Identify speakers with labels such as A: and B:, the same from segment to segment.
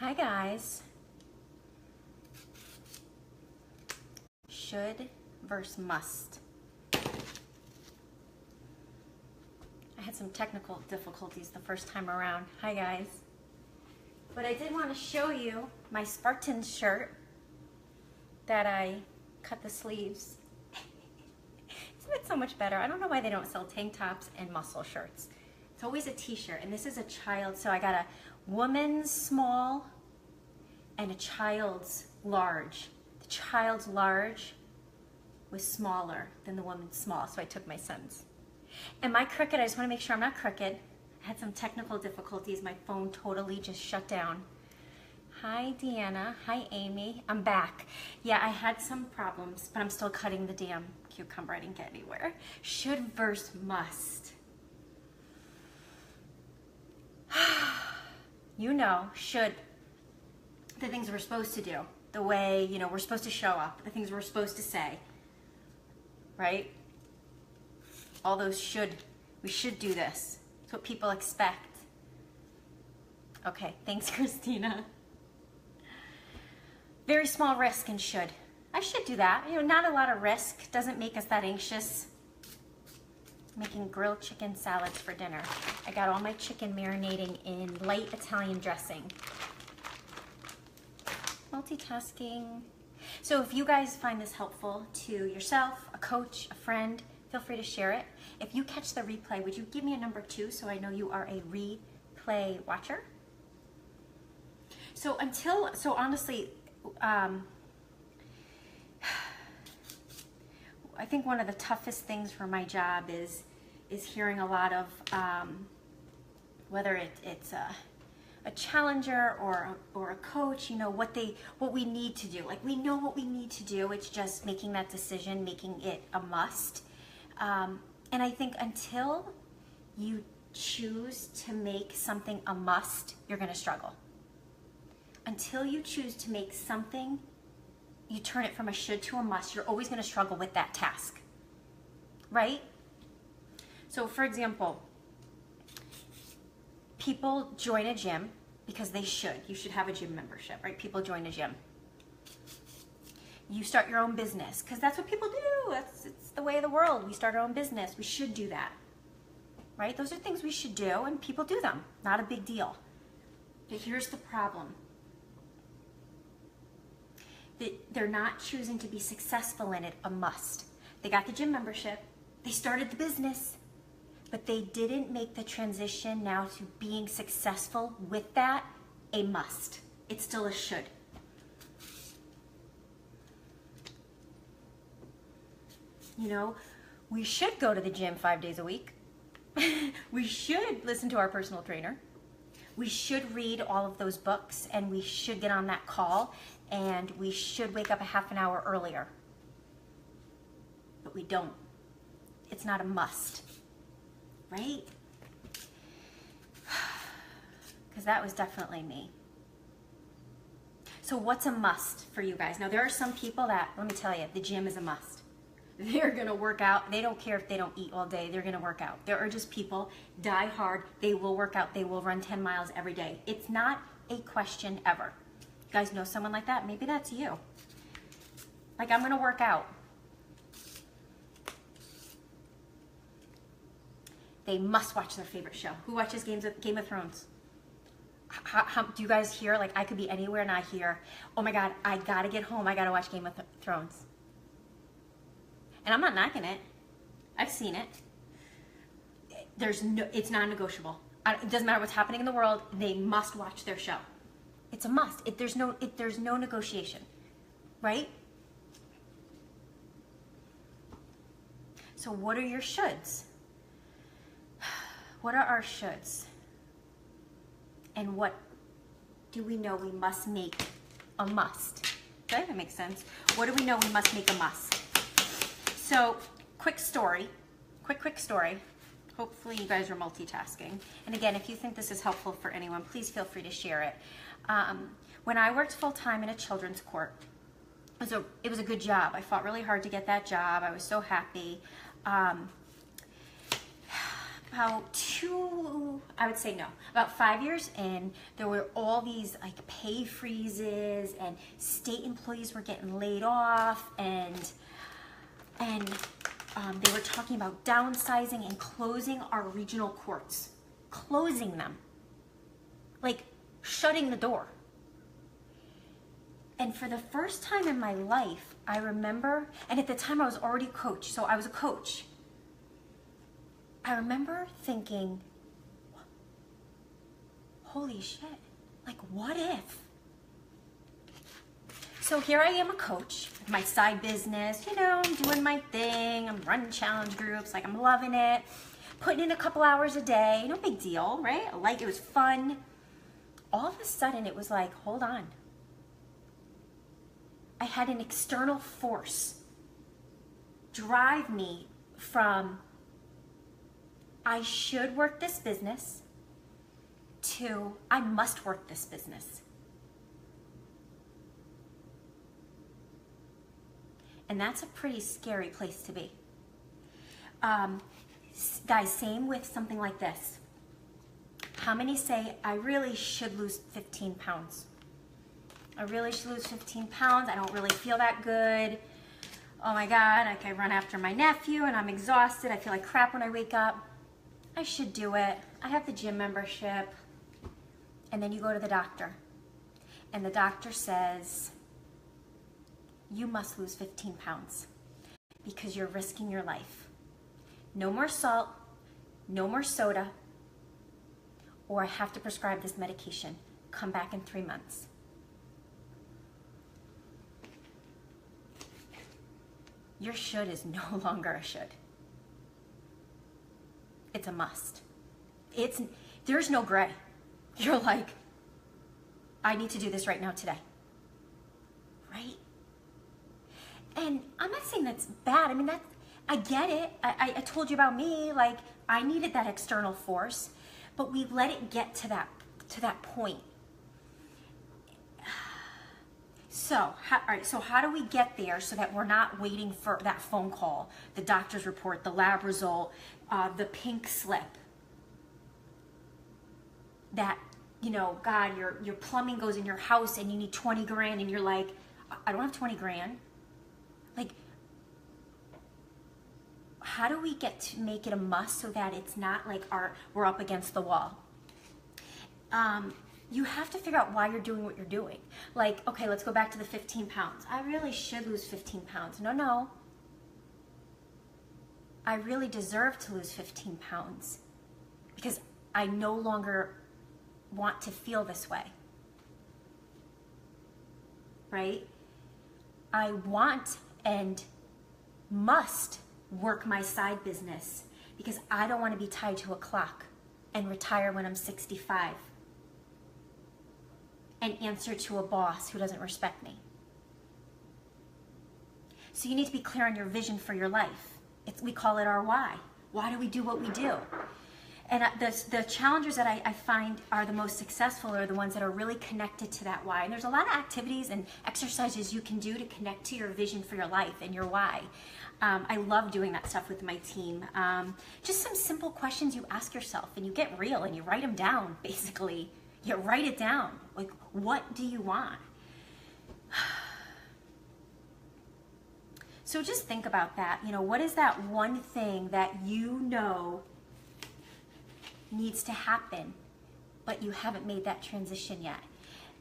A: Hi guys. Should versus must. I had some technical difficulties the first time around. Hi guys. But I did want to show you my Spartans shirt that I cut the sleeves. Isn't it so much better? I don't know why they don't sell tank tops and muscle shirts. It's always a t-shirt, and this is a child, so I got a woman's small and a child's large. The child's large was smaller than the woman's small, so I took my son's. Am I crooked? I just want to make sure I'm not crooked. I had some technical difficulties. My phone totally just shut down. Hi, Deanna. Hi, Amy. I'm back. Yeah, I had some problems, but I'm still cutting the damn cucumber. I didn't get anywhere. Should versus must. You know, should. The things we're supposed to do. The way, you know, we're supposed to show up. The things we're supposed to say. Right? All those should. We should do this. It's what people expect. Okay, thanks, Christina. Very small risk and should. I should do that. You know, not a lot of risk. Doesn't make us that anxious. Making grilled chicken salads for dinner. I got all my chicken marinating in light Italian dressing. Multitasking. So if you guys find this helpful to yourself, a coach, a friend, feel free to share it. If you catch the replay, would you give me a number 2 so I know you are a replay watcher? So honestly, I think one of the toughest things for my job is hearing a lot of whether it's a challenger or a coach, you know, what we need to do. Like, we know what we need to do. It's just making that decision, making it a must. And I think until you choose to make something a must, you're going to struggle. Until you choose to make something, you turn it from a should to a must, you're always going to struggle with that task, right? So for example, people join a gym because they should. You should have a gym membership, right? People join a gym. You start your own business because that's what people do. It's the way of the world. We start our own business. We should do that, right? Those are things we should do, and people do them. Not a big deal. But here's the problem. They're not choosing to be successful in it a must. They got the gym membership, they started the business, but they didn't make the transition now to being successful with that a must. It's still a should. You know, we should go to the gym 5 days a week. We should listen to our personal trainer. We should read all of those books, and we should get on that call, and we should wake up a half an hour earlier. But we don't. It's not a must, right? Because that was definitely me. So what's a must for you guys? Now, there are some people that, let me tell you, the gym is a must. They're going to work out. They don't care if they don't eat all day. They're going to work out. There are just people, die hard. They will work out. They will run 10 miles every day. It's not a question ever. You guys know someone like that? Maybe that's you. Like, I'm going to work out. They must watch their favorite show. Who watches Game of Thrones? Do you guys hear? Like, I could be anywhere and I hear, oh my God, I got to get home. I got to watch Game of Thrones. And I'm not knocking it. I've seen it. It's non-negotiable. It doesn't matter what's happening in the world. They must watch their show. It's a must. There's no negotiation, right? So what are your shoulds? What are our shoulds? And what do we know we must make a must? Okay, that makes sense. What do we know we must make a must? So, quick story. Hopefully you guys are multitasking. And again, if you think this is helpful for anyone, please feel free to share it. When I worked full-time in a children's court, it was a good job. I fought really hard to get that job. I was so happy. I would say no, about 5 years in, there were all these like pay freezes and state employees were getting laid off, and they were talking about downsizing and closing our regional courts, closing them, like shutting the door. And for the first time in my life, I remember, and at the time I was already a coach, so I was a coach. I remember thinking, holy shit, like what if? So here I am, a coach, my side business, you know, I'm doing my thing, I'm running challenge groups, like I'm loving it, putting in a couple hours a day, no big deal, right? Like it was fun. All of a sudden it was like, hold on. I had an external force drive me from I should work this business to I must work this business. And that's a pretty scary place to be. Guys, same with something like this. How many say, I really should lose 15 pounds? I really should lose 15 pounds. I don't really feel that good. Oh my God, like I run after my nephew and I'm exhausted. I feel like crap when I wake up. I should do it. I have the gym membership. And then you go to the doctor. And the doctor says, you must lose 15 pounds because you're risking your life. No more salt, no more soda, or I have to prescribe this medication. Come back in 3 months. Your should is no longer a should. It's a must. There's no gray. You're like, I need to do this right now today. Right? And I'm not saying that's bad. I mean, I get it. I told you about me, like I needed that external force, but we let it get to that point. So, how do we get there so that we're not waiting for that phone call, the doctor's report, the lab result, the pink slip? That, you know, God, your plumbing goes in your house and you need 20 grand and you're like, I don't have 20 grand. Like, how do we get to make it a must so that it's not like we're up against the wall? You have to figure out why you're doing what you're doing. Like, okay, let's go back to the 15 pounds. I really should lose 15 pounds. No. I really deserve to lose 15 pounds because I no longer want to feel this way. Right? I want and must work my side business because I don't want to be tied to a clock and retire when I'm 65 and answer to a boss who doesn't respect me. So you need to be clear on your vision for your life. We call it our why. Why do we do what we do? And the challengers that I find are the most successful are the ones that are really connected to that why. And there's a lot of activities and exercises you can do to connect to your vision for your life and your why. I love doing that stuff with my team. Just some simple questions you ask yourself and you get real and you write them down, basically. You write it down. Like, what do you want? So just think about that. You know, what is that one thing that you know needs to happen, but you haven't made that transition yet?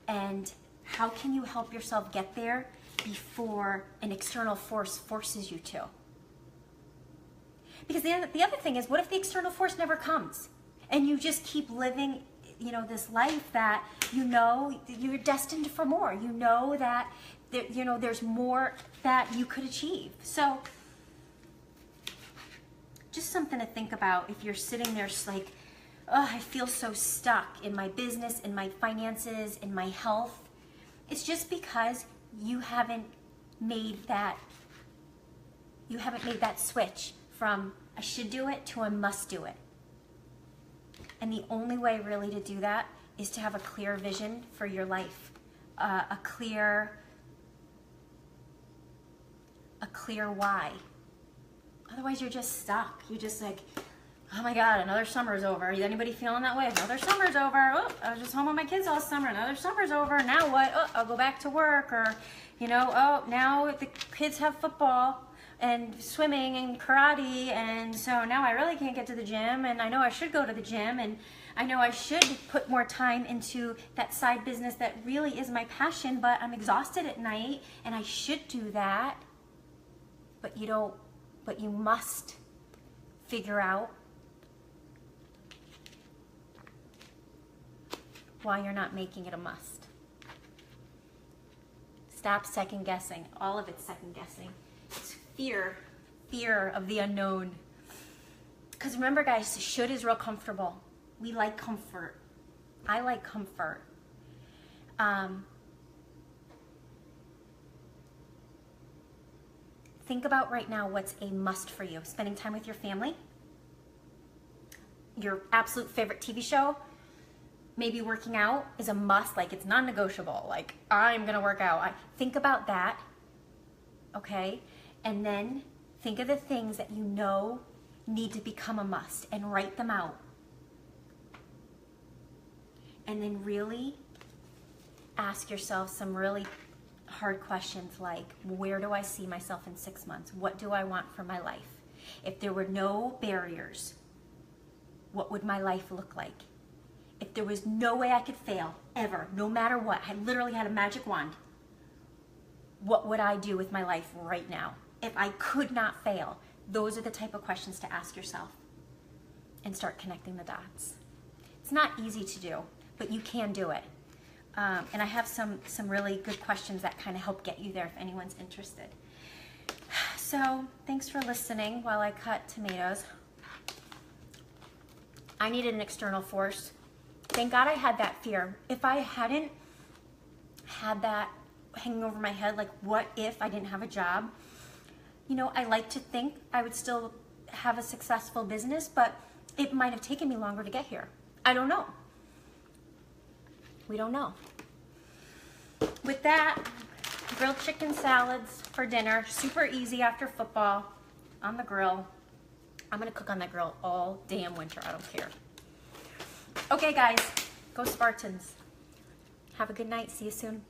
A: And how can you help yourself get there before an external force forces you to? Because the other thing is, what if the external force never comes and you just keep living, you know, this life that you know you're destined for more. You know that there's more that you could achieve. So just something to think about if you're sitting there like, oh, I feel so stuck in my business, in my finances, in my health. It's just because you haven't made that switch from I should do it to I must do it. And the only way really to do that is to have a clear vision for your life, a clear why. Otherwise, you're just stuck. You're just like, oh my God, another summer's over. Is anybody feeling that way? Another summer's over. Oh, I was just home with my kids all summer. Another summer's over. Now what? Oh, I'll go back to work. Or, you know, oh, now the kids have football and swimming and karate. And so now I really can't get to the gym. And I know I should go to the gym. And I know I should put more time into that side business that really is my passion. But I'm exhausted at night. And I should do that. But you must figure out why you're not making it a must. Stop second guessing. All of it's second guessing. It's fear of the unknown. Because remember guys, should is real comfortable. We like comfort. I like comfort. Think about right now what's a must for you. Spending time with your family, your absolute favorite TV show, maybe working out is a must, like it's non-negotiable, like I'm gonna work out. Think about that, okay? And then think of the things that you know need to become a must and write them out. And then really ask yourself some really hard questions like, where do I see myself in 6 months? What do I want for my life? If there were no barriers, what would my life look like? If there was no way I could fail, ever, no matter what, I literally had a magic wand, what would I do with my life right now? If I could not fail, those are the type of questions to ask yourself and start connecting the dots. It's not easy to do, but you can do it. And I have some really good questions that kind of help get you there if anyone's interested. So thanks for listening while I cut tomatoes. I needed an external force. Thank God I had that fear. If I hadn't had that hanging over my head, like what if I didn't have a job? You know, I like to think I would still have a successful business, but it might have taken me longer to get here. I don't know. We don't know. With that, grilled chicken salads for dinner. Super easy after football on the grill. I'm gonna cook on that grill all damn winter. I don't care. Okay, guys, go Spartans. Have a good night. See you soon.